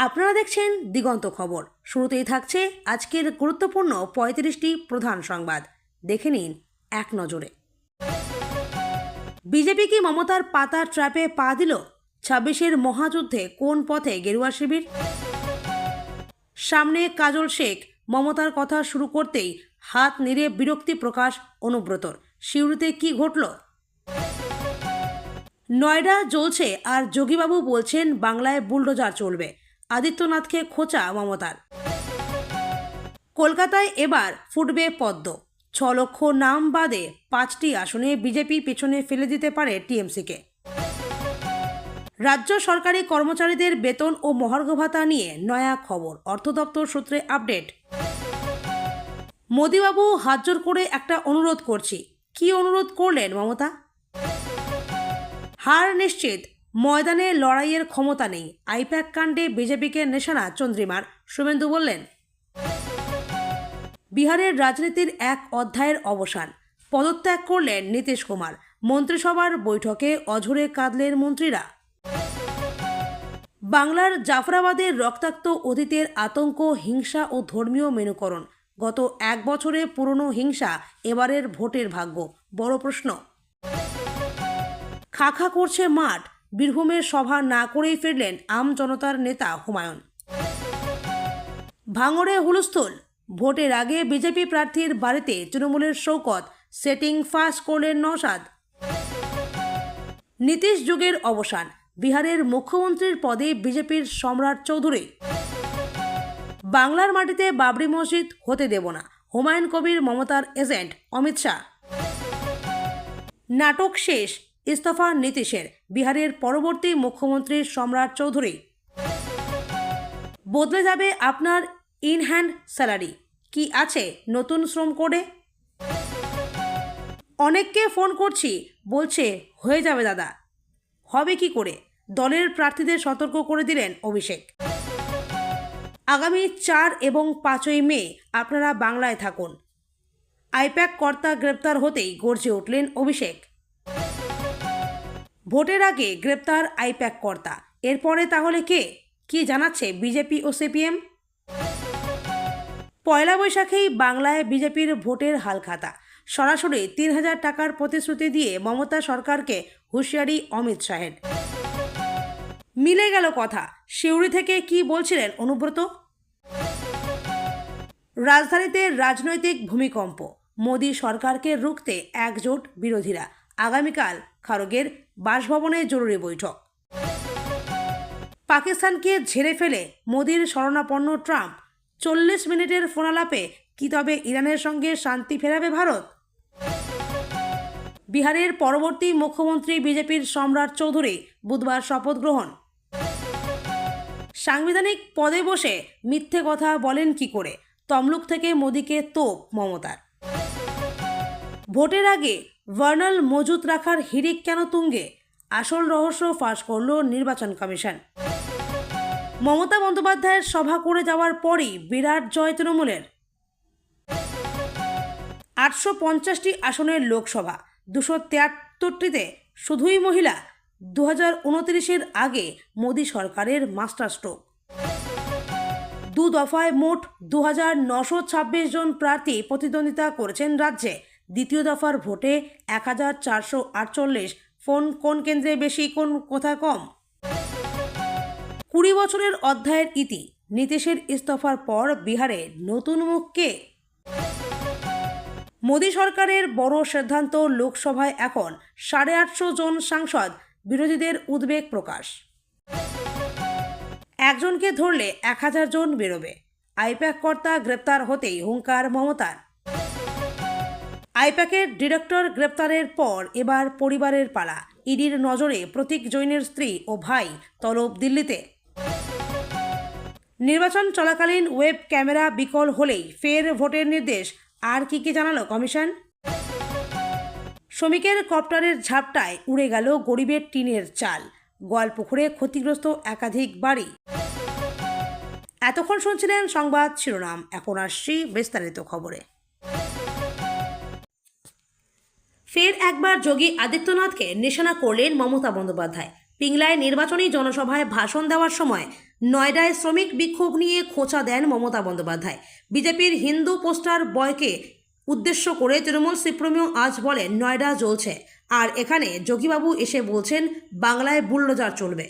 আপনারা দেখছেন দিগন্ত খবর। শুরুতেই থাকছে আজকের গুরুত্বপূর্ণ ৩৫টি প্রধান সংবাদ। দেখে নিন এক নজরে। বিজেপি কি মমতার পাতার ট্র্যাপে পা দিল? ২৬-এর মহাযুদ্ধে কোন পথে গেরুয়া শিবির? সামনে কাজল শেখ, মমতার কথা শুরু করতেই হাত নেড়ে বিরক্তি প্রকাশ অনুব্রতর। সিউড়িতে কি ঘটল? নয়ডা জ্বলছে আর যোগীবাবু বলছেন বাংলায় বুলডোজার চলবে। আদিত্যনাথকে খোঁচা মমতার। কলকাতায় এবার ফুটবে পদ্ম। ৬ লক্ষ নাম বাদে ৫টি আসনে বিজেপি পেছনে ফেলে দিতে পারে টিএমসিকে। রাজ্য সরকারি কর্মচারীদের বেতন ও মহার্ঘ ভাতা নিয়ে নয়া খবর, অর্থ দপ্তর সূত্রে আপডেট। মোদিবাবু হাতজোড় করে একটা অনুরোধ করছি। কি অনুরোধ করলেন মমতা? হার নিশ্চিত, ময়দানে লড়াইয়ের ক্ষমতা নেই। আইপ্যাক কাণ্ডে বিজেপিকে নিশানা চন্দ্রিমার, শুভেন্দু বললেন। বিহারের রাজনীতির এক অধ্যায়ের অবসান, পদত্যাগ করলেন নীতিশ কুমার। মন্ত্রিসভার বৈঠকে অঝরে কাঁদলেন মন্ত্রীরা। বাংলার জাফরাবাদের রক্তাক্ত অতীতের আতঙ্ক, হিংসা ও ধর্মীয় মেনুকরণ। গত ১ বছরে পুরনো হিংসা, এবারের ভোটের ভাগ্য বড় প্রশ্ন। খাখা করছে মাঠ, বীরভূমের সভা না করেই ফিরলেন আম জনতার নেতা হুমায়ুন। ভাঙড়ে হুলস্থুল, ভোটের আগে বিজেপি প্রার্থীর বাড়িতে তৃণমূলের শওকত, সেটিং ফাঁস করলেন নওশাদ। নীতিশ যুগের অবসান, বিহারের মুখ্যমন্ত্রীর পদে বিজেপির সম্রাট চৌধুরী। বাংলার মাটিতে বাবরি মসজিদ হতে দেব না, হুমায়ুন কবির মমতার এজেন্ট অমিত শাহ। নাটক শেষ, ইস্তফা নীতিশের, বিহারের পরবর্তী মুখ্যমন্ত্রী সম্রাট চৌধুরী। বদলে যাবে আপনার ইন হ্যান্ড স্যালারি, কি আছে নতুন শ্রম কোডে? অনেককে ফোন করছি, বলছে হয়ে যাবে দাদা। হবে কি করে? দলের প্রার্থীদের সতর্ক করে দিলেন অভিষেক। আগামী ৪ এবং ৫ই মে আপনারা বাংলায় থাকুন। আইপ্যাক কর্তা গ্রেপ্তার হতেই গর্জে উঠলেন অভিষেক। ভোটের আগে গ্রেপ্তার আইপ্যাক কর্তা, এরপরে তাহলে কে? কি জানাচ্ছে বিজেপি ও সিপিএম? পয়লা বৈশাখেই বাংলায় বিজেপির ভোটের হালখাতা। সরাসরি ৩,০০০ টাকার প্রতিশ্রুতি দিয়ে মমতা সরকারকে হুঁশিয়ারি অমিত শাহের। মিলে গেল কথা। সিউড়ি থেকে কি বলছিলেন অনুব্রত? রাজধানীতে রাজনৈতিক ভূমিকম্প, মোদী সরকারকে রুখতে একজোট বিরোধীরা। আগামীকাল খড়গের বাসভবনে জরুরি বৈঠক। পাকিস্তানকে ঝেড়ে ফেলে মোদীর শরণাপন্ন ট্রাম্প। ৪০ মিনিটের ফোনালাপে কি তবে ইরানের সঙ্গে শান্তি ফেরাবে ভারত? বিহারের পরবর্তী মুখ্যমন্ত্রী বিজেপির সম্রাট চৌধুরী বুধবার শপথ গ্রহণ। সাংবিধানিক পদে বসে মিথ্যে কথা বলেন কি করে? তমলুক থেকে মোদীকে তোপ মমতার। ভোটের আগে ভার্নাল মজুত রাখার হিড়িক কেন তুঙ্গে? আসল রহস্য ফাঁস করল নির্বাচন কমিশন। মমতা বন্দ্যোপাধ্যায়ের সভা করে যাওয়ার পরই বিরাট জয় তৃণমূলের। ৮৫০টি আসনের লোকসভা, ২৭৩টিতে শুধুই মহিলা। ২০২৯-এর আগে মোদী সরকারের মাস্টার স্ট্রোক। ২ দফায় মোট ২,৯২৬ জন প্রার্থী প্রতিদ্বন্দ্বিতা করেছেন রাজ্যে। দ্বিতীয় দফার ভোটে ১,৪৪৮। কোন কেন্দ্রে বেশি, কোন কোথায় কম? ২০ বছরের অধ্যায়ের ইতি। নীতিশের ইস্তফার পর বিহারে নতুন মুখ কে? মোদী সরকারের বড় সিদ্ধান্ত, লোকসভায় এখন ৮৫০ জন সাংসদ, বিরোধীদের উদ্বেগ প্রকাশ। একজনকে ধরলে ১,০০০ জন বেরোবে। আইপ্যাক কর্তা গ্রেপ্তার হতেই হুঙ্কার মমতার। আইপ্যাকের ডিরেক্টর গ্রেপ্তারের পর এবার পরিবারের পালা। ইডির নজরে প্রতীক জৈনের স্ত্রী ও ভাই তলব দিল্লিতে। নির্বাচন চলাকালীন ওয়েব ক্যামেরা বিকল হলেই ফের ভোটের নির্দেশ। আর কি কি জানালো কমিশন? শ্রমিকের কপ্টারের ঝাপটায় উড়ে গেল গরিবের টিনের চাল। গোয়ালপুকুরে ক্ষতিগ্রস্ত একাধিক বাড়ি। এতক্ষণ শুনছিলেন সংবাদ শিরোনাম, এখন আসছি বিস্তারিত খবরে। ফের একবার যোগী আদিত্যনাথকে নিশানা করলেন মমতা বন্দ্যোপাধ্যায়। পিংলায় নির্বাচনী জনসভায় ভাষণ দেওয়ার সময় নয়ডায় শ্রমিক বিক্ষোভ নিয়ে খোঁচা দেন মমতা বন্দ্যোপাধ্যায়। বিজেপির হিন্দু পোস্টার বয়কে উদ্দেশ্য করে তৃণমূল সুপ্রিমো আজ বলেন নয়ডা জ্বলছে, আর এখানে যোগীবাবু এসে বলছেন বাংলায় বুলডোজার চলবে।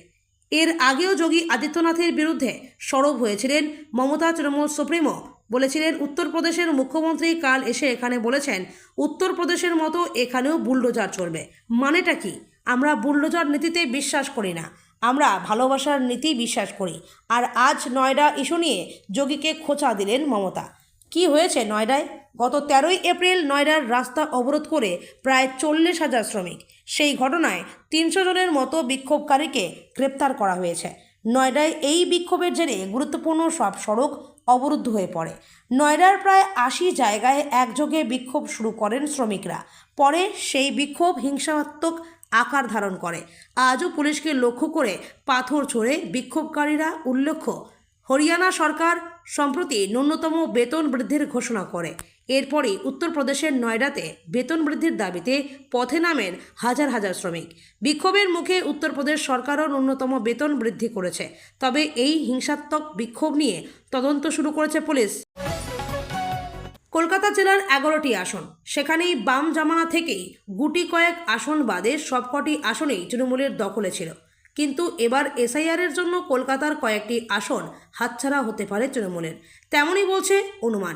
এর আগেও যোগী আদিত্যনাথের বিরুদ্ধে সরব হয়েছিলেন মমতা। তৃণমূল সুপ্রিমো বলেছিলেন উত্তরপ্রদেশের মুখ্যমন্ত্রী কাল এসে এখানে বলেছেন উত্তরপ্রদেশের মতো এখানেও বুলডোজার চলবে। মানেটা কি? আমরা বুলডোজার নীতিতে বিশ্বাস করি না, আমরা ভালোবাসার নীতি বিশ্বাস করি। আর আজ নয়ডা ইস্যু নিয়ে যোগীকে খোঁচা দিলেন মমতা। কি হয়েছে নয়ডায়? গত 13ই এপ্রিল নয়ডার রাস্তা অবরোধ করে প্রায় 40,000 শ্রমিক। সেই ঘটনায় 300 জনের মতো বিক্ষোভকারীকে গ্রেপ্তার করা হয়েছে। নয়ডায় এই বিক্ষোভের জেরে গুরুত্বপূর্ণ সব সড়ক অবরুদ্ধ হয়ে পড়ে। নয়ডার প্রায় 80 জায়গায় একযোগে বিক্ষোভ শুরু করেন শ্রমিকরা। পরে সেই বিক্ষোভ হিংসাত্মক আকার ধারণ করে। আজও পুলিশকে লক্ষ্য করে পাথর ছোড়ে বিক্ষোভকারীরা। উল্লেখ্য, হরিয়ানা সরকার সম্প্রতি ন্যূনতম বেতন বৃদ্ধির ঘোষণা করে। এরপরই উত্তরপ্রদেশের নয়ডাতে বেতন বৃদ্ধির দাবিতে পথে নামেন হাজার হাজার শ্রমিক। বিক্ষোভের মুখে উত্তরপ্রদেশ সরকারও ন্যূনতম বেতন বৃদ্ধি করেছে। তবে এই হিংসাত্মক বিক্ষোভ নিয়ে তদন্ত শুরু করেছে পুলিশ। কলকাতা জেলার 11টি আসন, সেখানেই বাম জামানা থেকেই গুটি কয়েক আসন বাদে সবকটি আসনেই তৃণমূলের দখলে ছিল। কিন্তু এবার এসআইআরের জন্য কলকাতার কয়েকটি আসন হাতছাড়া হতে পারে তৃণমূলের, তেমনই বলছে অনুমান।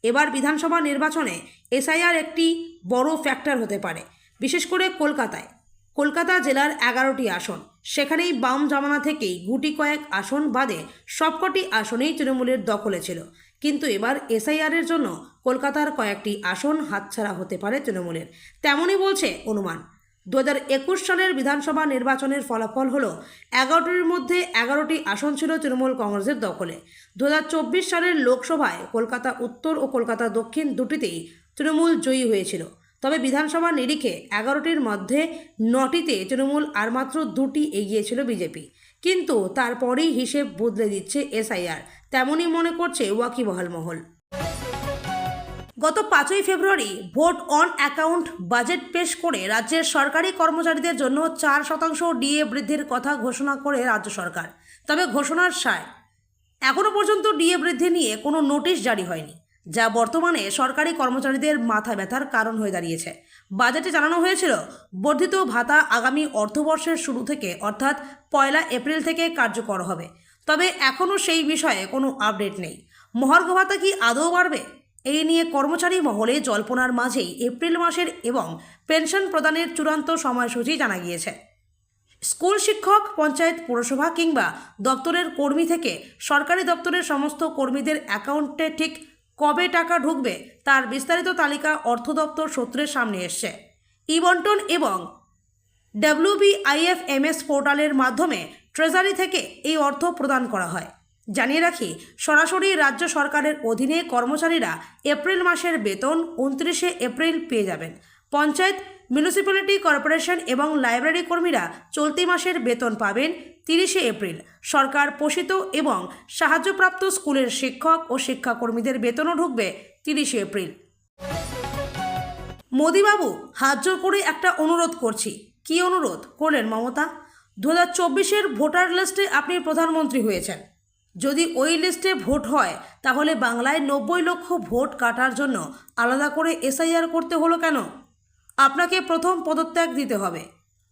এবার বিধানসভা নির্বাচনে এসআইআর একটি বড় ফ্যাক্টর হতে পারে, বিশেষ করে কলকাতায়। কলকাতা জেলার 11টি আসন, সেখানেই বাম জামানা থেকেই গুটি কয়েক আসন বাদে সবকটি আসনেই তৃণমূলের দখলে ছিল। কিন্তু এবার এসআইআরের জন্য কলকাতার কয়েকটি আসন হাতছাড়া হতে পারে তৃণমূলের, তেমনই বলছে অনুমান। 2021 সালের বিধানসভা নির্বাচনের ফলাফল হলো 11টির মধ্যে 11টি আসন ছিল তৃণমূল কংগ্রেসের দখলে। 2024 সালের লোকসভায় কলকাতা উত্তর ও কলকাতা দক্ষিণ দুটিতেই তৃণমূল জয়ী হয়েছিল। তবে বিধানসভা নিরিখে 11টির মধ্যে 9টিতে তৃণমূল আর মাত্র 2টি এগিয়ে ছিল বিজেপি। কিন্তু তারপরেই হিসেব বদলে দিচ্ছে এসআইআর, তেমনই মনে করছে ওয়াকিবহাল মহল। গত 5ই ফেব্রুয়ারি ভোট অন অ্যাকাউন্ট বাজেট পেশ করে রাজ্যের সরকারি কর্মচারীদের জন্য 4% ডিএ বৃদ্ধির কথা ঘোষণা করে রাজ্য সরকার। তবে ঘোষণার সায় এখনও পর্যন্ত ডিএ বৃদ্ধি নিয়ে কোনো নোটিশ জারি হয়নি, যা বর্তমানে সরকারি কর্মচারীদের মাথা ব্যথার কারণ হয়ে দাঁড়িয়েছে। বাজেটে জানানো হয়েছিল বর্ধিত ভাতা আগামী অর্থবর্ষের শুরু থেকে অর্থাৎ 1 এপ্রিল থেকে কার্যকর হবে। তবে এখনও সেই বিষয়ে কোনো আপডেট নেই। মহার্ঘ ভাতা কি আদৌ বাড়বে? এই নিয়ে কর্মচারী মহলে জল্পনার মাঝেই এপ্রিল মাসের এবং পেনশন প্রদানের চূড়ান্ত সময়সূচি জানা গিয়েছে। স্কুল শিক্ষক, পঞ্চায়েত, পৌরসভা কিংবা দপ্তরের কর্মী থেকে সরকারি দপ্তরের সমস্ত কর্মীদের অ্যাকাউন্টে ঠিক কবে টাকা ঢুকবে তার বিস্তারিত তালিকা অর্থ দপ্তর সূত্রের সামনে এসছে। ই-বন্টন এবং WBIFMS পোর্টালের মাধ্যমে ট্রেজারি থেকে এই অর্থ প্রদান করা হয়। জানিয়ে রাখি, সরাসরি রাজ্য সরকারের অধীনে কর্মচারীরা এপ্রিল মাসের বেতন 29 এপ্রিল পেয়ে যাবেন। পঞ্চায়েত, মিউনিসিপ্যালিটি কর্পোরেশন এবং লাইব্রেরি কর্মীরা চলতি মাসের বেতন পাবেন 30 এপ্রিল। সরকার পোষিত এবং সাহায্যপ্রাপ্ত স্কুলের শিক্ষক ও শিক্ষাকর্মীদের বেতনও ঢুকবে 30 এপ্রিল। মোদিবাবু, হাত জোর করে একটা অনুরোধ করছি। কি অনুরোধ করলেন মমতা? 2024-এর ভোটার লিস্টে আপনি প্রধানমন্ত্রী হয়েছেন। যদি ওই লিস্টে ভোট হয় তাহলে বাংলায় 90 লক্ষ ভোট কাটার জন্য আলাদা করে এসআইআর করতে হলো কেন? আপনাকে প্রথম পদত্যাগ দিতে হবে,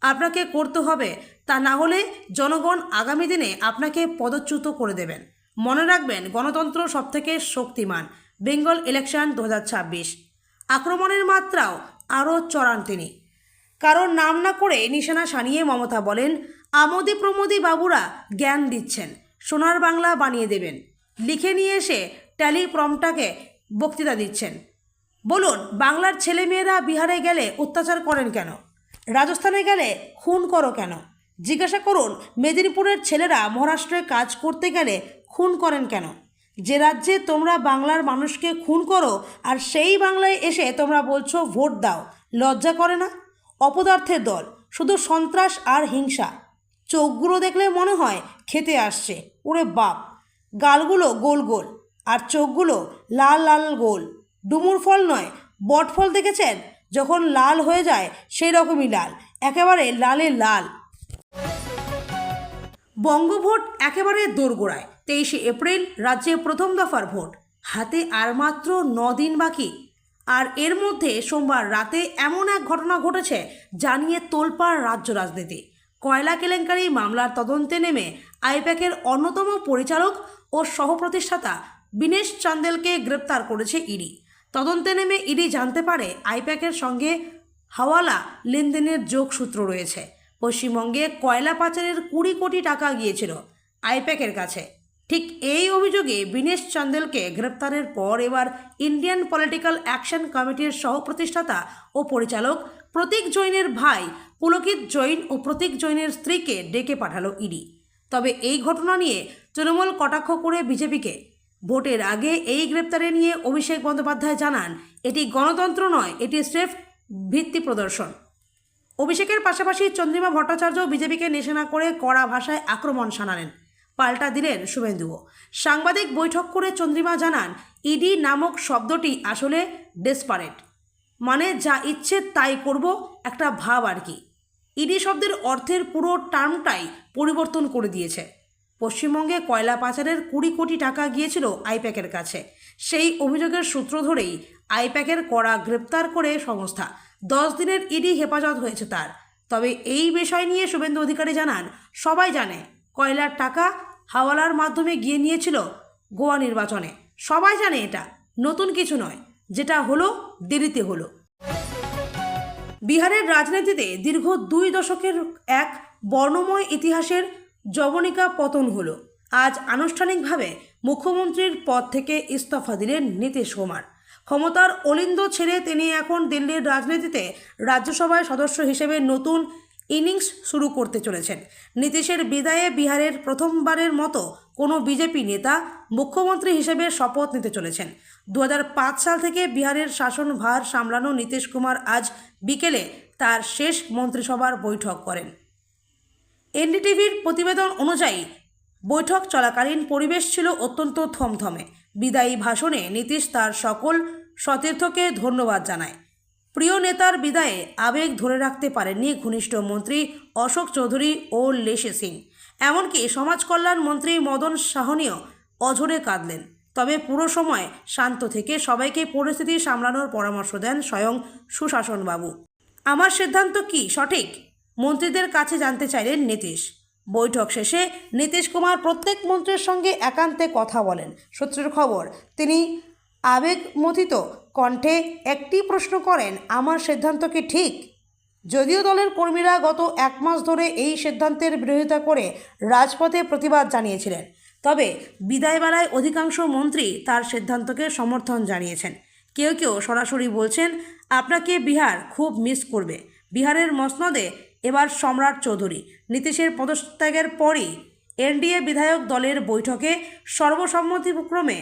আপনাকে করতে হবে। তা না হলে জনগণ আগামী দিনে আপনাকে পদচ্যুত করে দেবেন। মনে রাখবেন, গণতন্ত্র সবথেকে শক্তিমান। বেঙ্গল ইলেকশন 2026। আক্রমণের মাত্রাও আরও চড়ান তিনি। কারোর নাম না করে নিশানা সানিয়ে মমতা বলেন, আমোদি প্রমোদি বাবুরা জ্ঞান দিচ্ছেন, সোনার বাংলা বানিয়ে দেবেন। লিখে নিয়ে এসে ট্যালিপ্রম্পটাকে বক্তৃতা দিচ্ছেন। বলুন, বাংলার ছেলেমেয়েরা বিহারে গেলে অত্যাচার করেন কেন? রাজস্থানে গেলে খুন করো কেন? জিজ্ঞাসা করুন, মেদিনীপুরের ছেলেরা মহারাষ্ট্রে কাজ করতে গেলে খুন করেন কেন? যে রাজ্যে তোমরা বাংলার মানুষকে খুন করো আর সেই বাংলায় এসে তোমরা বলছো ভোট দাও, লজ্জা করে না? অপদার্থের দল, শুধু সন্ত্রাস আর হিংসা। চোখগুলো দেখলে মনে হয় খেতে আসছে। ওরে বাপ! গালগুলো গোল গোল আর চোখগুলো লাল লাল গোল। ডুমুর ফল নয়, বট ফল দেখেছেন? যখন লাল হয়ে যায় সেই রকমই লাল, একেবারে লালে লাল। বঙ্গভোট একেবারে দোরগোড়ায়। 23শে এপ্রিল রাজ্যে প্রথম দফার ভোট, হাতে আর মাত্র 9 দিন বাকি। আর এর মধ্যে সোমবার রাতে এমন এক ঘটনা ঘটেছে যা নিয়ে তোলপাড় রাজ্য রাজনীতি। কয়লা কেলেঙ্কারি মামলার তদন্তে নেমে আইপ্যাকের অন্যতম পরিচালক ও সহপ্রতিষ্ঠাতা বিনেশ চান্দেলকে গ্রেপ্তার করেছে ইডি। তদন্তে নেমে ইডি জানতে পারে আইপ্যাকের সঙ্গে হাওয়ালা লেনদেনের যোগসূত্র রয়েছে। পশ্চিমবঙ্গে কয়লা পাচারের 20 কোটি টাকা গিয়েছিল আইপ্যাকের কাছে। ঠিক এই অভিযোগে বিনেশ চান্দেলকে গ্রেপ্তারের পর এবার ইন্ডিয়ান পলিটিক্যাল অ্যাকশন কমিটির সহপ্রতিষ্ঠাতা ও পরিচালক প্রতীক জৈনের ভাই পুলকিত জৈন ও প্রতীক জৈনের স্ত্রীকে ডেকে পাঠালো ইডি। তবে এই ঘটনা নিয়ে তৃণমূল কটাক্ষ করে বিজেপিকে। ভোটের আগে এই গ্রেপ্তারে নিয়ে অভিষেক বন্দ্যোপাধ্যায় জানান, এটি গণতন্ত্র নয়, এটি স্রেফ ভিত্তি প্রদর্শন। অভিষেকের পাশাপাশি চন্দ্রিমা ভট্টাচার্য বিজেপিকে নিশানা করে কড়া ভাষায় আক্রমণ শানালেন। পাল্টা দিলেন শুভেন্দুও। সাংবাদিক বৈঠক করে চন্দ্রিমা জানান, ইডি নামক শব্দটি আসলে ডেসপারেট, মানে যা ইচ্ছে তাই করব একটা ভাব আর কি। ইডি শব্দের অর্থের পুরো টার্মটাই পরিবর্তন করে দিয়েছে। পশ্চিমবঙ্গে কয়লা পাচারের 20 কোটি টাকা গিয়েছিল আইপ্যাকের কাছে। সেই অভিযোগের সূত্র ধরেই আইপ্যাকের কড়া গ্রেপ্তার করে সংস্থা। 10 দিনের ইডি হেফাজত হয়েছে তার। তবে এই বিষয় নিয়ে শুভেন্দু অধিকারী জানান, সবাই জানে কয়লার টাকা হাওয়ালার মাধ্যমে গিয়ে নিয়েছিল গোয়া নির্বাচনে। সবাই জানে, এটা নতুন কিছু নয়। যেটা হলো দেরিতে হলো। বিহারের রাজনীতিতে দীর্ঘ 2 দশকের এক বর্ণময় ইতিহাসের যবনিকা পতন হলো। আজ আনুষ্ঠানিকভাবে মুখ্যমন্ত্রীর পদ থেকে ইস্তফা দিলেন নীতিশ কুমার। ক্ষমতার অলিন্দ ছেড়ে তিনি এখন দিল্লির রাজনীতিতে রাজ্যসভায় সদস্য হিসেবে নতুন ইনিংস শুরু করতে চলেছেন। নীতিশের বিদায়ে বিহারের প্রথমবারের মতো কোনো বিজেপি নেতা মুখ্যমন্ত্রী হিসেবে শপথ নিতে চলেছেন। 2005 সাল থেকে বিহারের শাসনভার সামলানো নীতিশ কুমার আজ বিকেলে তার শেষ মন্ত্রিসভার বৈঠক করেন। এনডিটিভির প্রতিবেদন অনুযায়ী বৈঠক চলাকালীন পরিবেশ ছিল অত্যন্ত থমথমে। বিদায়ী ভাষণে নীতিশ তার সকল সতীর্থকে ধন্যবাদ জানায়। প্রিয় নেতার বিদায়ে আবেগ ধরে রাখতে পারেননি ঘনিষ্ঠ মন্ত্রী অশোক চৌধুরী ও লেশে সিং। এমনকি সমাজ কল্যাণ মন্ত্রী মদন সাহনীও অঝরে কাঁদলেন। তবে পুরো সময় শান্ত থেকে সবাইকে পরিস্থিতি সামলানোর পরামর্শ দেন স্বয়ং সুশাসনবাবু। আমার সিদ্ধান্ত কি সঠিক? মন্ত্রীদের কাছে জানতে চাইলেন নীতিশ। বৈঠক শেষে নীতিশ কুমার প্রত্যেক মন্ত্রীর সঙ্গে একান্তে কথা বলেন। সূত্রের খবর, তিনি আবেগমথিত কণ্ঠে একটি প্রশ্ন করেন, আমার সিদ্ধান্ত কি ঠিক? যদিও দলের কর্মীরা গত 1 মাস ধরে এই সিদ্ধান্তের বিরোধিতা করে রাজপথে প্রতিবাদ জানিয়েছিলেন, তবে বিদায়বেলায় অধিকাংশ মন্ত্রী তার সিদ্ধান্তকে সমর্থন জানিয়েছেন। কেউ কেউ সরাসরি বলছেন, আপনাকে বিহার খুব মিস করবে। বিহারের মসনদে এবার সম্রাট চৌধুরী। নীতিশের পদত্যাগের পরই এনডিএ বিধায়ক দলের বৈঠকে সর্বসম্মতিক্রমে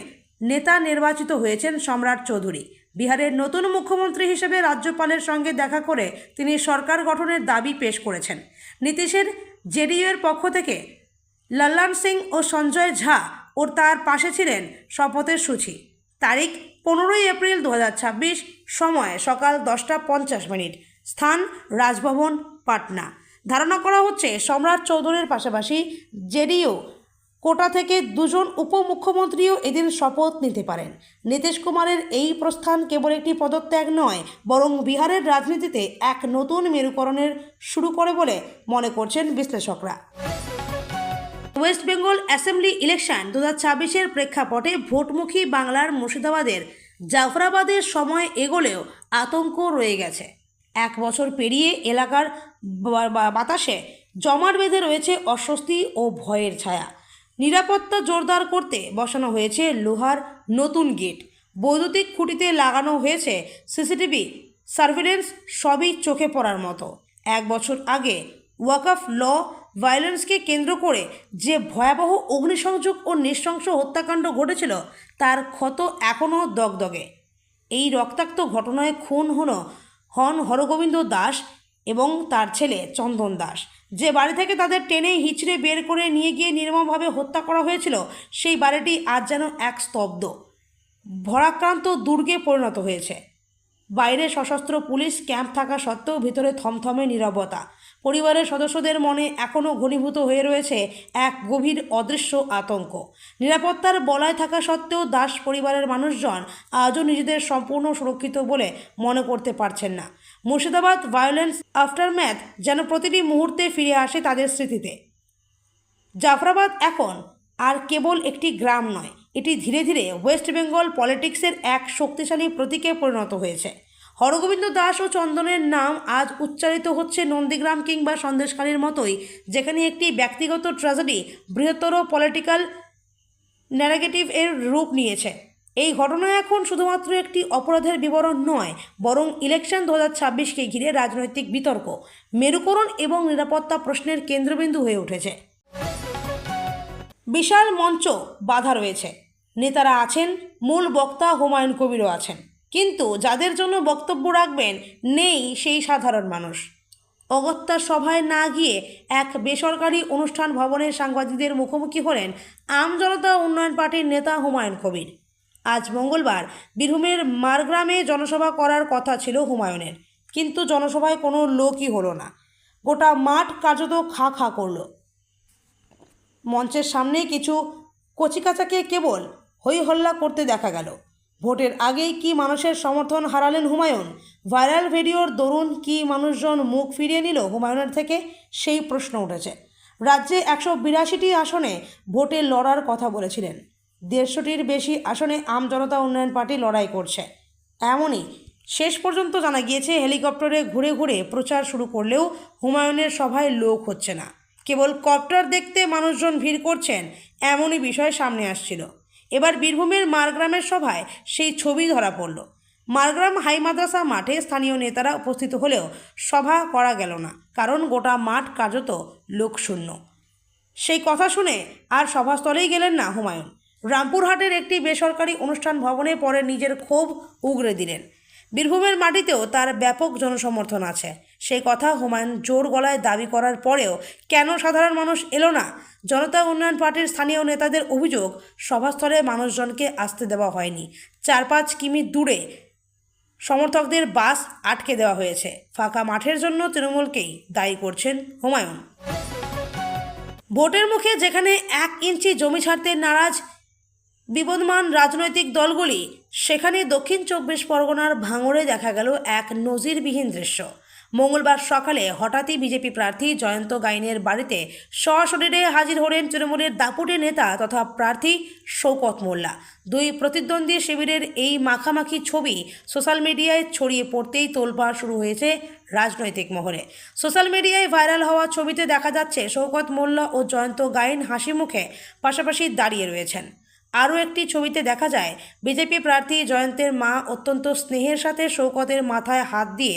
নেতা নির্বাচিত হয়েছেন সম্রাট চৌধুরী। বিহারের নতুন মুখ্যমন্ত্রী হিসেবে রাজ্যপালের সঙ্গে দেখা করে তিনি সরকার গঠনের দাবি পেশ করেছেন। নীতিশের জেডিইউর পক্ষ থেকে লল্লান সিং ও সঞ্জয় ঝা ও তার পাশে ছিলেন শপথের সূচি। তারিখ 15 এপ্রিল 2026, সময় সকাল 10:50, স্থান রাজভবন, পাটনা। ধারণা করা হচ্ছে সম্রাট চৌধুরীর পাশাপাশি জেডিইউ কোটা থেকে 2 জন উপমুখ্যমন্ত্রীও এদিন শপথ নিতে পারেন। নীতিশ কুমারের এই প্রস্থান কেবল একটি পদত্যাগ নয়, বরং বিহারের রাজনীতিতে এক নতুন মেরুকরণের শুরু করে বলে মনে করছেন বিশ্লেষকরা। ওয়েস্ট বেঙ্গল অ্যাসেম্বলি ইলেকশন 2026-এর প্রেক্ষাপটে ভোটমুখী বাংলার মুর্শিদাবাদের জাফরাবাদের সময় এগোলেও আতঙ্ক রয়ে গেছে। 1 বছর পেরিয়ে এলাকার বাতাসে জমাট বেঁধে রয়েছে অস্বস্তি ও ভয়ের ছায়া। নিরাপত্তা জোরদার করতে বসানো হয়েছে লোহার নতুন গেট, বৈদ্যুতিক খুঁটিতে লাগানো হয়েছে সিসিটিভি সার্ভিলেন্স, সবই চোখে পড়ার মতো। 1 বছর আগে ওয়াকফ ল ভায়োলেন্সকে কেন্দ্র করে যে ভয়াবহ অগ্নিসংযোগ ও নৃশংস হত্যাকাণ্ড ঘটেছিল তার ক্ষত এখনও দগদগে। এই রক্তাক্ত ঘটনায় খুন হন হরগোবিন্দ দাস এবং তার ছেলে চন্দন দাস। যে বাড়ি থেকে তাদের টেনে হিচড়ে বের করে নিয়ে গিয়ে নির্মমভাবে হত্যা করা হয়েছিল, সেই বাড়িটি আজ যেন এক স্তব্ধ ভরাক্রান্ত দুর্গে পরিণত হয়েছে। বাইরে সশস্ত্র পুলিশ ক্যাম্প থাকা সত্ত্বেও ভিতরে থমথমে নীরবতা। পরিবারের সদস্যদের মনে এখনও ঘনীভূত হয়ে রয়েছে এক গভীর অদৃশ্য আতঙ্ক। নিরাপত্তার বলয় থাকা সত্ত্বেও দাস পরিবারের মানুষজন আজও নিজেদের সম্পূর্ণ সুরক্ষিত বলে মনে করতে পারছেন না। মুর্শিদাবাদ ভায়োলেন্স আফটারম্যাথ যেন প্রতিটি মুহূর্তে ফিরে আসে তাদের স্মৃতিতে। জাফরাবাদ এখন আর কেবল একটি গ্রাম নয়, এটি ধীরে ধীরে ওয়েস্ট বেঙ্গল পলিটিক্সের এক শক্তিশালী প্রতীকে পরিণত হয়েছে। হরগোবিন্দ দাস ও চন্দনের নাম আজ উচ্চারিত হচ্ছে নন্দীগ্রাম কিংবা সন্দেশখালীর মতোই, যেখানে একটি ব্যক্তিগত ট্র্যাজেডি বৃহত্তর পলিটিক্যাল ন্যারেগেটিভ এর রূপ নিয়েছে। এই ঘটনা এখন শুধুমাত্র একটি অপরাধের বিবরণ নয়, বরং ইলেকশন 2026কে ঘিরে রাজনৈতিক বিতর্ক, মেরুকরণ এবং নিরাপত্তা প্রশ্নের কেন্দ্রবিন্দু হয়ে উঠেছে। বিশাল মঞ্চ বাধা রয়েছে, নেতারা আছেন, মূল বক্তা হুমায়ুন কবিরও আছেন, কিন্তু যাদের জন্য বক্তব্য রাখবেন নেই সেই সাধারণ মানুষ। অগত্যা সভায় না গিয়ে এক বেসরকারি অনুষ্ঠান ভবনে সাংবাদিকদের মুখোমুখি হলেন আমজনতা উন্নয়ন পার্টির নেতা হুমায়ুন কবির। আজ মঙ্গলবার বীরভূমের মারগ্রামে জনসভা করার কথা ছিল হুমায়ুনের, কিন্তু জনসভায় কোনো লোকই হলো না। গোটা মাঠ কার্যত খা খা করল। মঞ্চের সামনে কিছু কচিকাচাকে কেবল হই হল্লা করতে দেখা গেল। ভোটের আগেই কি মানুষের সমর্থন হারালেন হুমায়ুন? ভাইরাল ভিডিওর দরুন কি মানুষজন মুখ ফিরিয়ে নিল হুমায়ুনের থেকে? সেই প্রশ্ন উঠেছে। রাজ্যে 182টি আসনে ভোটে লড়ার কথা বলেছিলেন। 150টির বেশি আসনে আমজনতা উন্নয়ন পার্টি লড়াই করছে। এমনই শেষ পর্যন্ত জানা গিয়েছে, হেলিকপ্টারে ঘুরে ঘুরে প্রচার শুরু করলেও হুমায়ুনের সভায় লোক হচ্ছে না। কেবল কপ্টার দেখতে মানুষজন ভিড় করছেন, এমনই বিষয় সামনে আসছিল। এবার বীরভূমের মারগ্রামের সভায় সেই ছবি ধরা পড়ল। মারগ্রাম হাই মাদ্রাসা মাঠে স্থানীয় নেতারা উপস্থিত হলেও সভা করা গেল না, কারণ গোটা মাঠ কার্যত লোকশূন্য। সেই কথা শুনে আর সভাস্থলেই গেলেন না হুমায়ুন। রামপুরহাটের একটি বেসরকারি অনুষ্ঠান ভবনে পরে নিজের ক্ষোভ উগরে দিলেন। বীরভূমের মাটিতেও তার ব্যাপক জনসমর্থন আছে, সেই কথা হুমায়ুন জোর গলায় দাবি করার পরেও কেন সাধারণ মানুষ এলো না? জনতা উন্নয়ন পার্টির স্থানীয় নেতাদের অভিযোগ, সভাস্থলে মানুষজনকে আসতে দেওয়া হয়নি। 4-5 কিমি দূরে সমর্থকদের বাস আটকে দেওয়া হয়েছে। ফাঁকা মাঠের জন্য তৃণমূলকেই দায়ী করছেন হুমায়ুন। ভোটের মুখে যেখানে 1 ইঞ্চি জমি ছাড়তে নারাজ বিবদমান রাজনৈতিক দলগুলি, সেখানে দক্ষিণ 24 পরগনার ভাঙড়ে দেখা গেল এক নজিরবিহীন দৃশ্য। মঙ্গলবার সকালে হঠাৎই বিজেপি প্রার্থী জয়ন্ত গাইনের বাড়িতে সশরীরে হাজির হলেন তৃণমূলের দাপুটে নেতা তথা প্রার্থী শওকত মোল্লা। দুই প্রতিদ্বন্দ্বী শিবিরের এই মাখামাখি ছবি সোশ্যাল মিডিয়ায় ছড়িয়ে পড়তেই তোলপাড় শুরু হয়েছে রাজনৈতিক মহলে। সোশ্যাল মিডিয়ায় ভাইরাল হওয়া ছবিতে দেখা যাচ্ছে শওকত মোল্লা ও জয়ন্ত গাইন হাসি মুখে পাশাপাশি দাঁড়িয়ে রয়েছেন। আরও একটি ছবিতে দেখা যায় বিজেপি প্রার্থী জয়ন্তের মা অত্যন্ত স্নেহের সাথে শওকতের মাথায় হাত দিয়ে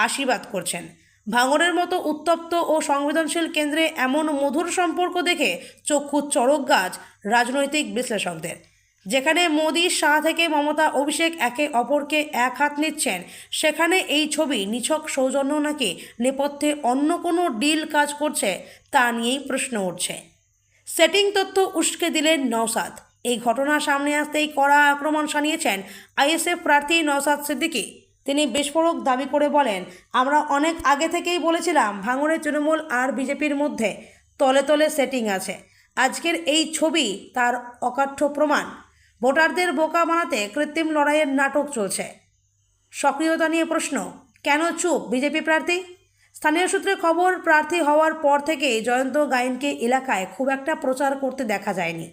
আশীর্বাদ করছেন। ভাঙড়ের মতো উত্তপ্ত ও সংবেদনশীল কেন্দ্রে এমন মধুর সম্পর্ক দেখে চক্ষু চড়ক গাছ রাজনৈতিক বিশ্লেষকদের। যেখানে মোদি, শাহ থেকে মমতা, অভিষেক একে অপরকে এক হাত নিচ্ছেন, সেখানে এই ছবি নিছক সৌজন্য নাকি নেপথ্যে অন্য কোনো ডিল কাজ করছে তা নিয়েই প্রশ্ন উঠছে। সেটিং তথ্য উস্কে দিলেন নওশাদ। এই ঘটনা সামনে আসতেই কড়া আক্রমণ শানিয়েছেন আইএসএফ প্রার্থী নওশাদ সিদ্দিকী। তিনি বিস্ফোরক দাবি করে বলেন, আমরা অনেক আগে থেকেই বলেছিলাম ভাঙড়ে তৃণমূল আর বিজেপির মধ্যে তলে তলে সেটিং আছে। আজকের এই ছবি তার অকাঠ্য প্রমাণ। ভোটারদের বোকা বানাতে কৃত্রিম লড়াইয়ের নাটক চলছে। সক্রিয়তা নিয়ে প্রশ্ন, কেন চুপ বিজেপি প্রার্থী? স্থানীয় সূত্রে খবর, প্রার্থী হওয়ার পর থেকেই জয়ন্ত গাইনকে এলাকায় খুব একটা প্রচার করতে দেখা যায়নি।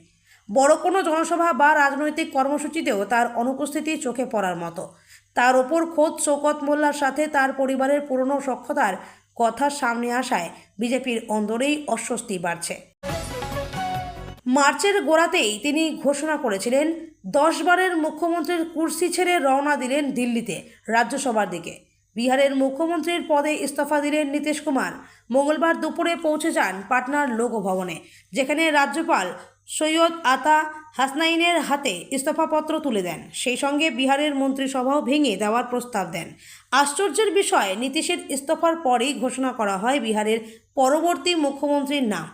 বড় কোনো জনসভা বা রাজনৈতিক কর্মসূচিতেও তার অনুপস্থিতি চোখে পড়ার মতো। তার ওপর খোদ শওকত মোল্লার সাথে তার পরিবারের পুরনো সখ্যতার কথা সামনে আসায় বিজেপির অন্দরেই অস্বস্তি বাড়ছে। মার্চের গোড়াতেই তিনি ঘোষণা করেছিলেন 10 বারের মুখ্যমন্ত্রীর কুর্সি ছেড়ে রওনা দিলেন দিল্লিতে রাজ্যসভার দিকে। বিহারের মুখ্যমন্ত্রীর পদে ইস্তফা দিলেন নীতিশ কুমার। মঙ্গলবার দুপুরে পৌঁছে যান পাটনার লোকভবনে, যেখানে রাজ্যপাল সৈয়দ আতা হাসনাইনের হাতে ইস্তফাপত্র তুলে দেন। সেই সঙ্গে বিহারের মন্ত্রিসভাও ভেঙে দেওয়ার প্রস্তাব দেন। আশ্চর্যের বিষয়, নীতিশের ইস্তফার পরেই ঘোষণা করা হয় বিহারের পরবর্তী মুখ্যমন্ত্রীর নাম।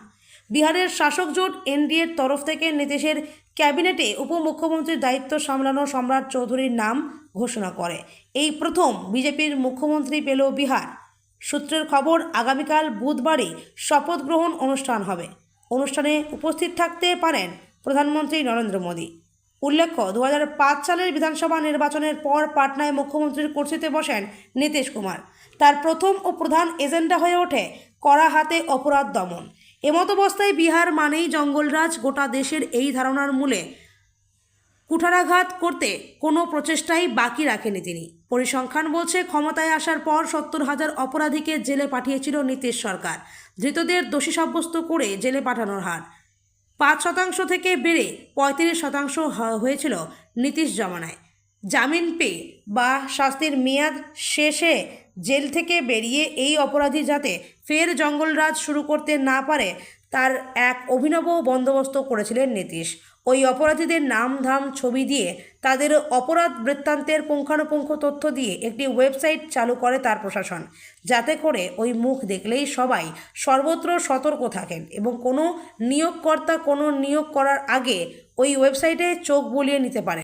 বিহারের শাসক জোট এনডিএর তরফ থেকে নীতিশের ক্যাবিনেটে উপমুখ্যমন্ত্রীর দায়িত্ব সামলানো সম্রাট চৌধুরীর নাম ঘোষণা করে। এই প্রথম বিজেপির মুখ্যমন্ত্রী পেল বিহার। সূত্রের খবর, আগামীকাল বুধবারই শপথ গ্রহণ অনুষ্ঠান হবে। অনুষ্ঠানে উপস্থিত থাকতে পারেন প্রধানমন্ত্রী নরেন্দ্র মোদী। উল্লেখ্য, 2005 সালের বিধানসভা নির্বাচনের পর পাটনায় মুখ্যমন্ত্রীর কুর্সিতে বসেন নীতিশ কুমার। তার প্রথম ও প্রধান এজেন্ডা হয়ে ওঠে কড়া হাতে অপরাধ দমন। এমতাবস্থায় বিহার মানেই জঙ্গলরাজ, গোটা দেশের এই ধারণার মূলে কুঠারাঘাত করতে কোনো প্রচেষ্টাই বাকি রাখেনি তিনি। পরিসংখ্যান বলছে, ক্ষমতায় আসার পর 70,000 অপরাধীকে জেলে পাঠিয়েছিল নীতিশ সরকার। ধৃতদের দোষী সাব্যস্ত করে জেলে পাঠানোর হার 5% থেকে বেড়ে 35% হয়েছিল নীতিশ জমানায়। জামিন পেয়ে বা শাস্তির মেয়াদ শেষে জেল থেকে বেরিয়ে এই অপরাধী যাতে ফের জঙ্গলরাজ শুরু করতে না পারে, তার এক অভিনব বন্দোবস্ত করেছিলেন নীতিশ। ওই অপরাধীদের নাম ধাম ছবি দিয়ে, তাদের অপরাধ বৃত্তান্তের পুঙ্খানুপুঙ্খ তথ্য দিয়ে একটি ওয়েবসাইট চালু করে তার প্রশাসন, যাতে করে ওই মুখ দেখলেই সবাই সর্বত্র সতর্ক থাকেন এবং কোনো নিয়োগকর্তা কোনো নিয়োগ করার আগে ওই ওয়েবসাইটে চোখ বুলিয়ে নিতে পারে।